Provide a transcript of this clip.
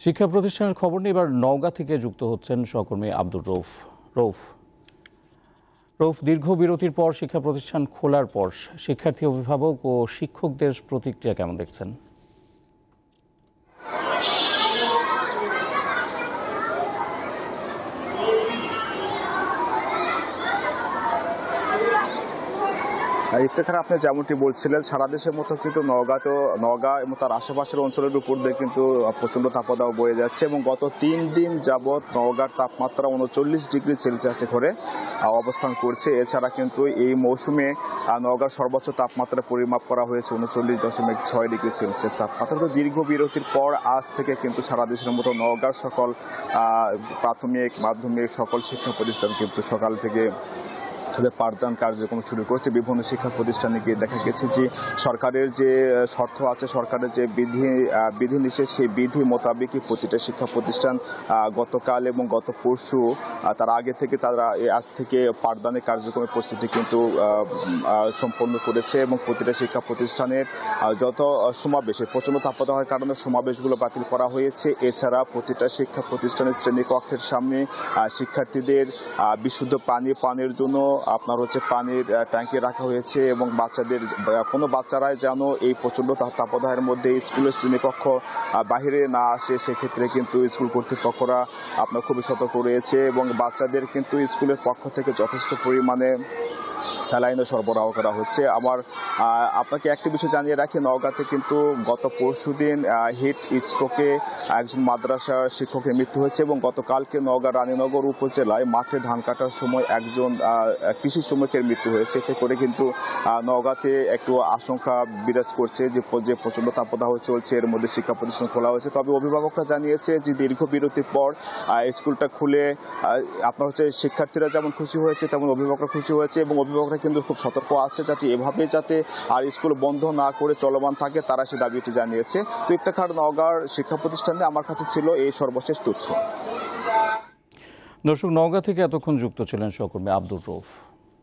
শিক্ষা প্রতিষ্ঠানের খবর নিয়ে এবার নওগাঁ থেকে যুক্ত হচ্ছেন সহকর্মী আব্দুর রউফ। দীর্ঘ বিরতির পর শিক্ষা প্রতিষ্ঠান খোলার পর শিক্ষার্থী, অভিভাবক ও শিক্ষকদের প্রতিক্রিয়া কেমন দেখছেন? ইফতেখার, আপনি যেমনটি বলছিলেন, সারা দেশের মতো কিন্তু নওগাঁ এবং তার আশেপাশের অঞ্চলের উপর দিয়ে কিন্তু প্রচণ্ড তাপদাহ বয়ে যাচ্ছে এবং গত 3 দিন যাবৎ নওগাঁর তাপমাত্রা 39°C করে অবস্থান করছে। এছাড়া কিন্তু এই মৌসুমে নওগাঁর সর্বোচ্চ তাপমাত্রা পরিমাপ করা হয়েছে 39.6°C তাপমাত্রা। তো দীর্ঘ বিরতির পর আজ থেকে কিন্তু সারা দেশের মতো নওগাঁর সকল প্রাথমিক, মাধ্যমিক সকল শিক্ষা প্রতিষ্ঠান কিন্তু সকাল থেকে তাদের পাঠদান কার্যক্রম শুরু করছে। বিভিন্ন শিক্ষা প্রতিষ্ঠানে গিয়ে দেখা গেছে যে সরকারের যে শর্ত আছে, সরকারের যে বিধিনিষেধ, সেই বিধি মোতাবেকই প্রতিটা শিক্ষা প্রতিষ্ঠান গতকাল এবং গত পরশু তার আগে থেকে তারা আজ থেকে পাঠদানের কার্যক্রমের প্রস্তুতি কিন্তু সম্পন্ন করেছে এবং প্রতিটা শিক্ষা প্রতিষ্ঠানের যত সমাবেশে প্রচণ্ড তাপদাহের কারণে সমাবেশগুলো বাতিল করা হয়েছে। এছাড়া প্রতিটা শিক্ষা প্রতিষ্ঠানের শ্রেণীকক্ষের সামনে শিক্ষার্থীদের বিশুদ্ধ পানির জন্য পানির ট্যাঙ্কি রাখা হয়েছে এবং কোনো বাচ্চারাই যেন এই প্রচণ্ড তাপদাহের মধ্যে স্কুলের শ্রেণীকক্ষ বাহিরে না আসে, সেক্ষেত্রে কিন্তু স্কুল কর্তৃপক্ষরা খুবই সতর্ক রয়েছে এবং বাচ্চাদের কিন্তু স্কুলের পক্ষ থেকে যথেষ্ট পরিমাণে স্যালাইনও সরবরাহ করা হচ্ছে। আপনাকে একটি বিষয় জানিয়ে রাখি, নওগাঁতে কিন্তু গত পরশুদিন হিট স্ট্রোকে একজন মাদ্রাসার শিক্ষকের মৃত্যু হয়েছে এবং গতকালকে নওগাঁ রানীনগর উপজেলায় মাঠে ধান কাটার সময় একজন কৃষি শ্রমিকের মৃত্যু হয়েছে। এতে করে কিন্তু নওগাঁতে একটু আশঙ্কা বিরাজ করছে যে প্রচণ্ড তাপদাহ চলছে, এর মধ্যে শিক্ষা প্রতিষ্ঠান খোলা হয়েছে। তবে অভিভাবকরা জানিয়েছে যে দীর্ঘ বিরতির পর স্কুলটা খুলে শিক্ষার্থীরা যেমন খুশি হয়েছে তেমন অভিভাবকরা খুশি হয়েছে এবং অভিভাবকরা কিন্তু খুব সতর্ক আছে যাতে আর স্কুল বন্ধ না করে চলমান থাকে, তারা সে দাবিটি জানিয়েছে। তো ইফতেখার, নওগাঁর শিক্ষা প্রতিষ্ঠানে আমার কাছে ছিল এই সর্বশেষ তথ্য। দর্শক, নওগাঁ থেকে এতক্ষণ যুক্ত ছিলেন সহকর্মী আব্দুর রউফ।